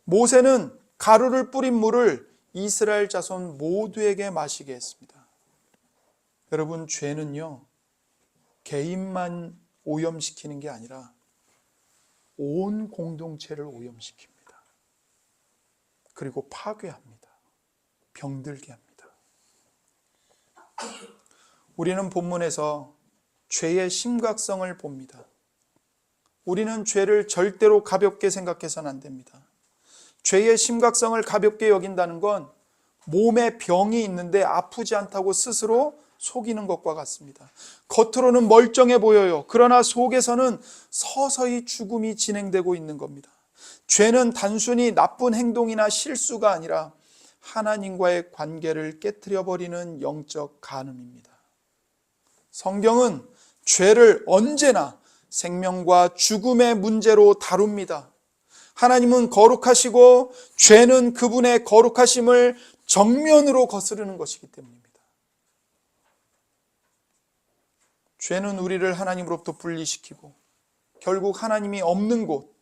모세는 가루를 뿌린 물을 이스라엘 자손 모두에게 마시게 했습니다. 여러분, 죄는요, 개인만 오염시키는 게 아니라 온 공동체를 오염시킵니다. 그리고 파괴합니다. 병들게 합니다. 우리는 본문에서 죄의 심각성을 봅니다. 우리는 죄를 절대로 가볍게 생각해서는 안 됩니다. 죄의 심각성을 가볍게 여긴다는 건 몸에 병이 있는데 아프지 않다고 스스로 속이는 것과 같습니다. 겉으로는 멀쩡해 보여요. 그러나 속에서는 서서히 죽음이 진행되고 있는 겁니다. 죄는 단순히 나쁜 행동이나 실수가 아니라 하나님과의 관계를 깨트려버리는 영적 간음입니다. 성경은 죄를 언제나 생명과 죽음의 문제로 다룹니다. 하나님은 거룩하시고 죄는 그분의 거룩하심을 정면으로 거스르는 것이기 때문입니다. 죄는 우리를 하나님으로부터 분리시키고 결국 하나님이 없는 곳,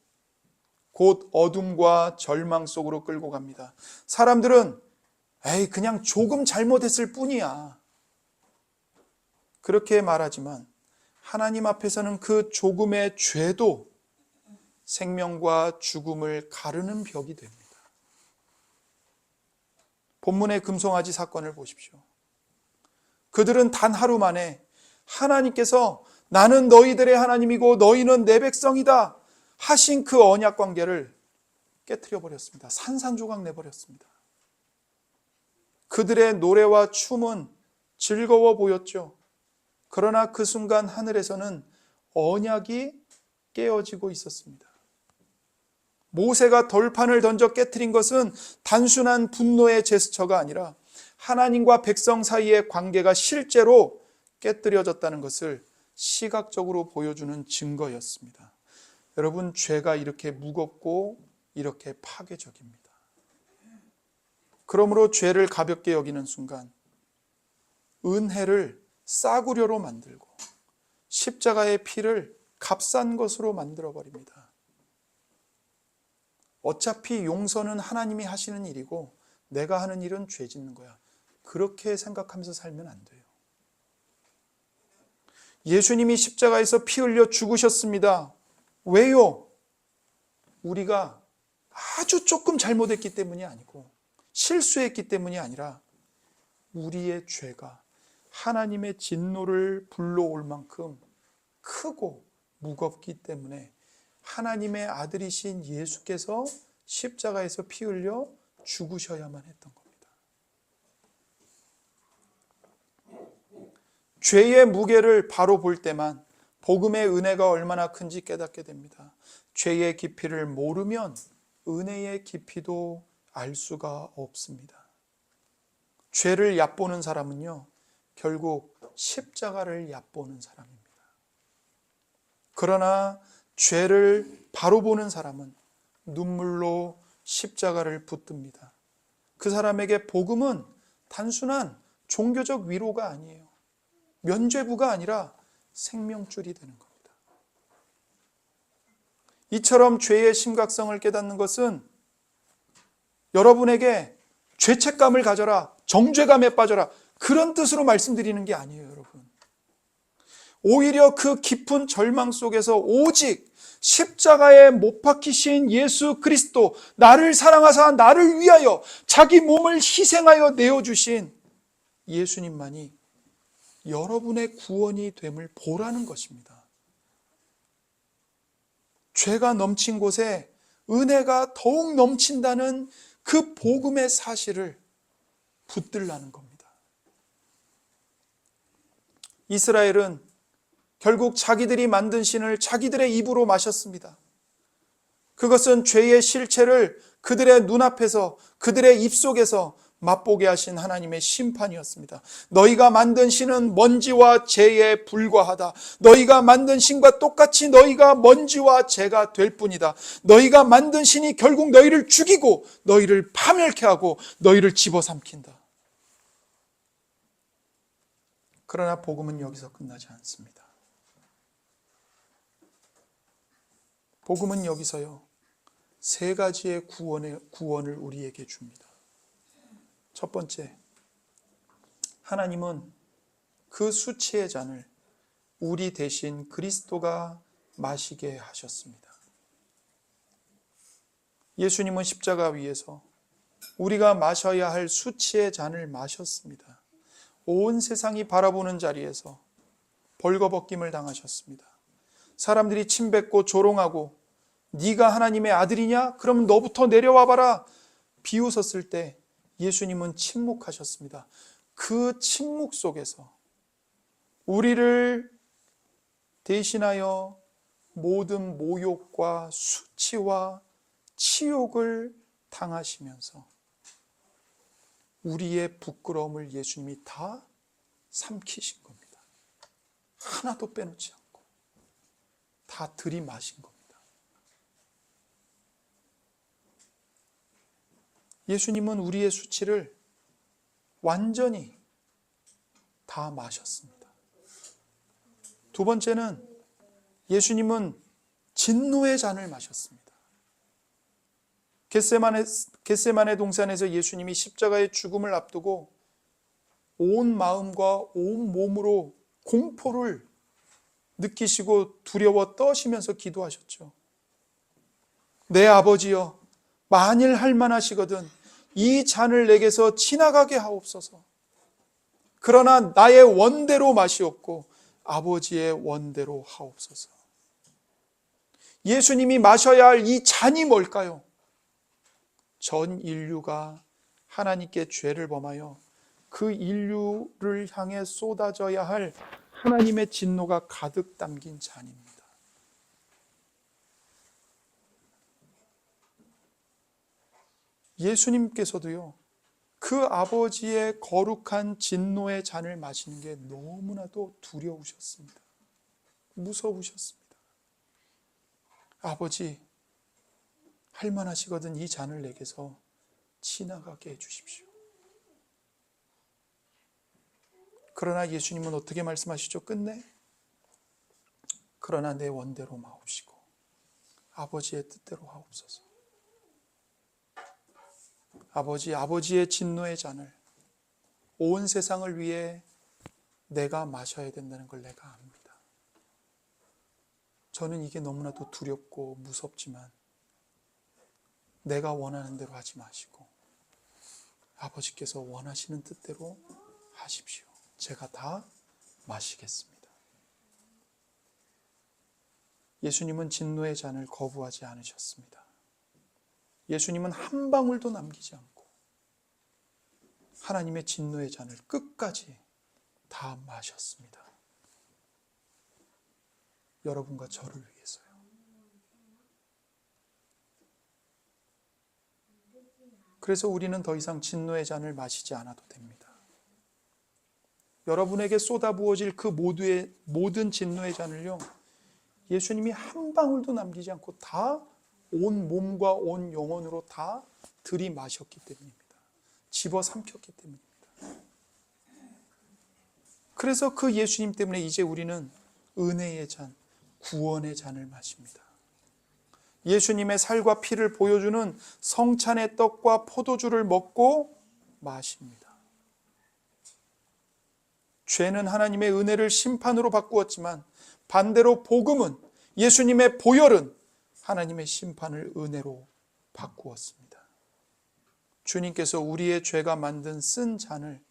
곧 어둠과 절망 속으로 끌고 갑니다. 사람들은 그냥 조금 잘못했을 뿐이야, 그렇게 말하지만 하나님 앞에서는 그 조금의 죄도 생명과 죽음을 가르는 벽이 됩니다. 본문의 금송아지 사건을 보십시오. 그들은 단 하루 만에 하나님께서 나는 너희들의 하나님이고 너희는 내 백성이다 하신 그 언약 관계를 깨트려 버렸습니다. 산산조각 내버렸습니다. 그들의 노래와 춤은 즐거워 보였죠. 그러나 그 순간 하늘에서는 언약이 깨어지고 있었습니다. 모세가 돌판을 던져 깨트린 것은 단순한 분노의 제스처가 아니라 하나님과 백성 사이의 관계가 실제로 깨뜨려졌다는 것을 시각적으로 보여주는 증거였습니다. 여러분, 죄가 이렇게 무겁고 이렇게 파괴적입니다. 그러므로 죄를 가볍게 여기는 순간 은혜를 싸구려로 만들고 십자가의 피를 값싼 것으로 만들어버립니다. 어차피 용서는 하나님이 하시는 일이고 내가 하는 일은 죄 짓는 거야. 그렇게 생각하면서 살면 안 돼요. 예수님이 십자가에서 피 흘려 죽으셨습니다. 왜요? 우리가 아주 조금 잘못했기 때문이 아니고 실수했기 때문이 아니라 우리의 죄가 하나님의 진노를 불러올 만큼 크고 무겁기 때문에 하나님의 아들이신 예수께서 십자가에서 피 흘려 죽으셔야만 했던 겁니다. 죄의 무게를 바로 볼 때만 복음의 은혜가 얼마나 큰지 깨닫게 됩니다. 죄의 깊이를 모르면 은혜의 깊이도 알 수가 없습니다. 죄를 얕보는 사람은요, 결국 십자가를 얕보는 사람입니다. 그러나 죄를 바로 보는 사람은 눈물로 십자가를 붙듭니다. 그 사람에게 복음은 단순한 종교적 위로가 아니에요. 면죄부가 아니라 생명줄이 되는 겁니다. 이처럼 죄의 심각성을 깨닫는 것은 여러분에게 죄책감을 가져라, 정죄감에 빠져라, 그런 뜻으로 말씀드리는 게 아니에요, 여러분. 오히려 그 깊은 절망 속에서 오직 십자가에 못 박히신 예수 그리스도, 나를 사랑하사 나를 위하여 자기 몸을 희생하여 내어주신 예수님만이 여러분의 구원이 됨을 보라는 것입니다. 죄가 넘친 곳에 은혜가 더욱 넘친다는 그 복음의 사실을 붙들라는 겁니다. 이스라엘은 결국 자기들이 만든 신을 자기들의 입으로 마셨습니다. 그것은 죄의 실체를 그들의 눈앞에서, 그들의 입속에서 맛보게 하신 하나님의 심판이었습니다. 너희가 만든 신은 먼지와 재에 불과하다. 너희가 만든 신과 똑같이 너희가 먼지와 재가 될 뿐이다. 너희가 만든 신이 결국 너희를 죽이고 너희를 파멸케 하고 너희를 집어삼킨다. 그러나 복음은 여기서 끝나지 않습니다. 복음은 여기서요, 세 가지의 구원을 우리에게 줍니다. 첫 번째, 하나님은 그 수치의 잔을 우리 대신 그리스도가 마시게 하셨습니다. 예수님은 십자가 위에서 우리가 마셔야 할 수치의 잔을 마셨습니다. 온 세상이 바라보는 자리에서 벌거벗김을 당하셨습니다. 사람들이 침뱉고 조롱하고 네가 하나님의 아들이냐? 그럼 너부터 내려와 봐라. 비웃었을 때 예수님은 침묵하셨습니다. 그 침묵 속에서 우리를 대신하여 모든 모욕과 수치와 치욕을 당하시면서 우리의 부끄러움을 예수님이 다 삼키신 겁니다. 하나도 빼놓지 않고 다 들이마신 겁니다. 예수님은 우리의 수치를 완전히 다 마셨습니다. 두 번째는 예수님은 진노의 잔을 마셨습니다. 겟세마네 동산에서 예수님이 십자가의 죽음을 앞두고 온 마음과 온 몸으로 공포를 느끼시고 두려워 떠시면서 기도하셨죠. 내 아버지여, 만일 할 만하시거든 이 잔을 내게서 지나가게 하옵소서. 그러나 나의 원대로 마시옵고 아버지의 원대로 하옵소서. 예수님이 마셔야 할 이 잔이 뭘까요? 전 인류가 하나님께 죄를 범하여 그 인류를 향해 쏟아져야 할 하나님의 진노가 가득 담긴 잔입니다. 예수님께서도요, 그 아버지의 거룩한 진노의 잔을 마시는 게 너무나도 두려우셨습니다. 무서우셨습니다. 아버지, 할만하시거든 이 잔을 내게서 지나가게 해주십시오. 그러나 예수님은 어떻게 말씀하시죠? 끝내? 그러나 내 원대로 마옵시고 아버지의 뜻대로 하옵소서. 아버지의 진노의 잔을 온 세상을 위해 내가 마셔야 된다는 걸 내가 압니다. 저는 이게 너무나도 두렵고 무섭지만 내가 원하는 대로 하지 마시고 아버지께서 원하시는 뜻대로 하십시오. 제가 다 마시겠습니다. 예수님은 진노의 잔을 거부하지 않으셨습니다. 예수님은 한 방울도 남기지 않고 하나님의 진노의 잔을 끝까지 다 마셨습니다. 여러분과 저를 위해서요. 그래서 우리는 더 이상 진노의 잔을 마시지 않아도 됩니다. 여러분에게 쏟아부어질 그 모든 진노의 잔을요, 예수님이 한 방울도 남기지 않고 다 온 몸과 온 영혼으로 다 들이마셨기 때문입니다. 집어삼켰기 때문입니다. 그래서 그 예수님 때문에 이제 우리는 은혜의 잔, 구원의 잔을 마십니다. 예수님의 살과 피를 보여주는 성찬의 떡과 포도주를 먹고 마십니다. 죄는 하나님의 은혜를 심판으로 바꾸었지만 반대로 복음은, 예수님의 보혈은 하나님의 심판을 은혜로 바꾸었습니다. 주님께서 우리의 죄가 만든 쓴 잔을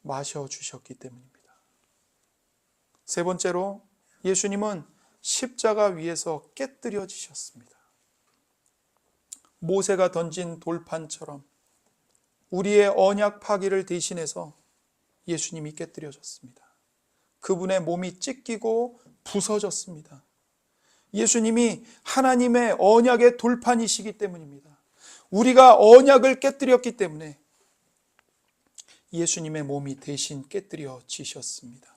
마셔주셨기 때문입니다. 세 번째로 예수님은 십자가 위에서 깨뜨려지셨습니다. 모세가 던진 돌판처럼 우리의 언약 파기를 대신해서 예수님이 깨뜨려졌습니다. 그분의 몸이 찢기고 부서졌습니다. 예수님이 하나님의 언약의 돌판이시기 때문입니다. 우리가 언약을 깨뜨렸기 때문에 예수님의 몸이 대신 깨뜨려지셨습니다.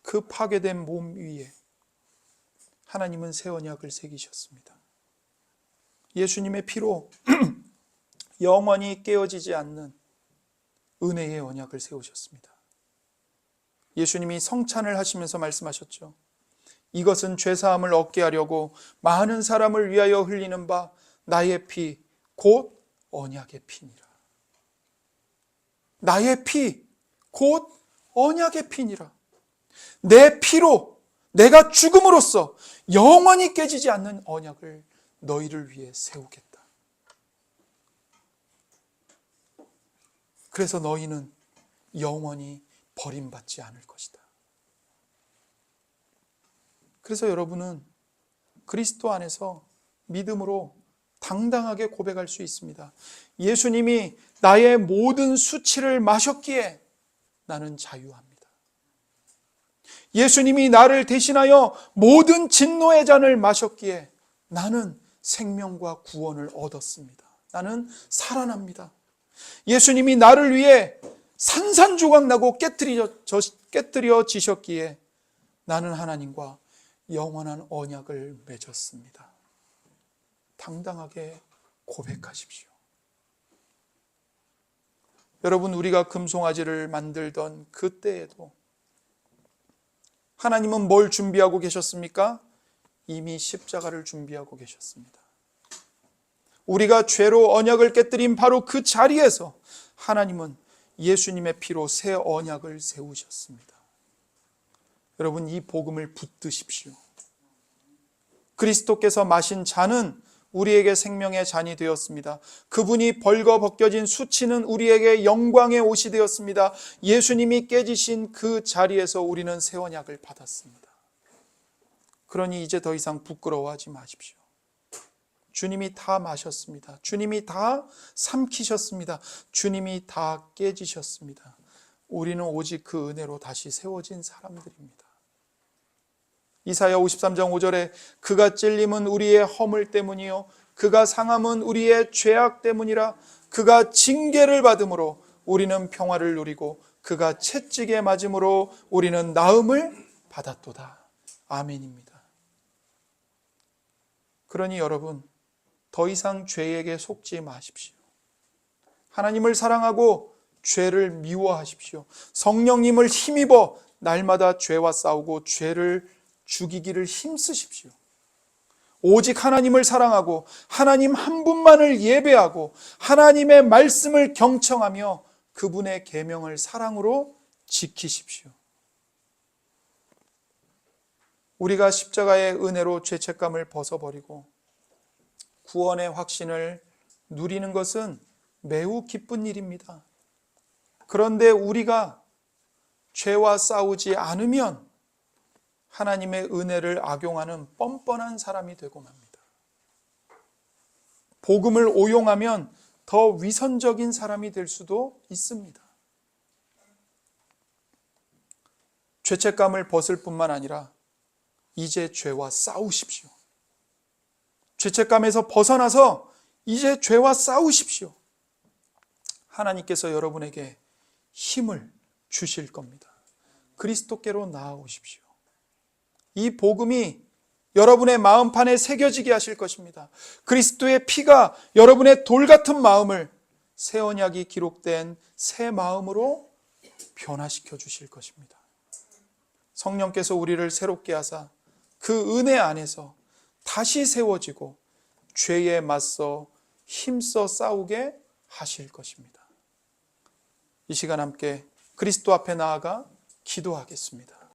그 파괴된 몸 위에 하나님은 새 언약을 새기셨습니다. 예수님의 피로 영원히 깨어지지 않는 은혜의 언약을 세우셨습니다. 예수님이 성찬을 하시면서 말씀하셨죠. 이것은 죄사함을 얻게 하려고 많은 사람을 위하여 흘리는 바 나의 피, 곧 언약의 피니라. 나의 피, 곧 언약의 피니라. 내 피로, 내가 죽음으로써 영원히 깨지지 않는 언약을 너희를 위해 세우겠다. 그래서 너희는 영원히 버림받지 않을 것이다. 그래서 여러분은 그리스도 안에서 믿음으로 당당하게 고백할 수 있습니다. 예수님이 나의 모든 수치를 마셨기에 나는 자유합니다. 예수님이 나를 대신하여 모든 진노의 잔을 마셨기에 나는 생명과 구원을 얻었습니다. 나는 살아납니다. 예수님이 나를 위해 산산조각 나고 깨뜨려지셨기에 나는 하나님과 영원한 언약을 맺었습니다. 당당하게 고백하십시오. 여러분, 우리가 금송아지를 만들던 그때에도 하나님은 뭘 준비하고 계셨습니까? 이미 십자가를 준비하고 계셨습니다. 우리가 죄로 언약을 깨뜨린 바로 그 자리에서 하나님은 예수님의 피로 새 언약을 세우셨습니다. 여러분, 이 복음을 붙드십시오. 그리스도께서 마신 잔은 우리에게 생명의 잔이 되었습니다. 그분이 벌거벗겨진 수치는 우리에게 영광의 옷이 되었습니다. 예수님이 깨지신 그 자리에서 우리는 새 언약을 받았습니다. 그러니 이제 더 이상 부끄러워하지 마십시오. 주님이 다 마셨습니다. 주님이 다 삼키셨습니다. 주님이 다 깨지셨습니다. 우리는 오직 그 은혜로 다시 세워진 사람들입니다. 이사야 53장 5절에 그가 찔림은 우리의 허물 때문이요 그가 상함은 우리의 죄악 때문이라. 그가 징계를 받음으로 우리는 평화를 누리고 그가 채찍에 맞음으로 우리는 나음을 받았도다. 아멘입니다. 그러니 여러분, 더 이상 죄에게 속지 마십시오. 하나님을 사랑하고 죄를 미워하십시오. 성령님을 힘입어 날마다 죄와 싸우고 죄를 죽이기를 힘쓰십시오. 오직 하나님을 사랑하고 하나님 한 분만을 예배하고 하나님의 말씀을 경청하며 그분의 계명을 사랑으로 지키십시오. 우리가 십자가의 은혜로 죄책감을 벗어버리고 구원의 확신을 누리는 것은 매우 기쁜 일입니다. 그런데 우리가 죄와 싸우지 않으면 하나님의 은혜를 악용하는 뻔뻔한 사람이 되고 맙니다. 복음을 오용하면 더 위선적인 사람이 될 수도 있습니다. 죄책감을 벗을 뿐만 아니라 이제 죄와 싸우십시오. 죄책감에서 벗어나서 이제 죄와 싸우십시오. 하나님께서 여러분에게 힘을 주실 겁니다. 그리스도께로 나아오십시오. 이 복음이 여러분의 마음판에 새겨지게 하실 것입니다. 그리스도의 피가 여러분의 돌 같은 마음을 새 언약이 기록된 새 마음으로 변화시켜 주실 것입니다. 성령께서 우리를 새롭게 하사 그 은혜 안에서 다시 세워지고 죄에 맞서 힘써 싸우게 하실 것입니다. 이 시간 함께 그리스도 앞에 나아가 기도하겠습니다.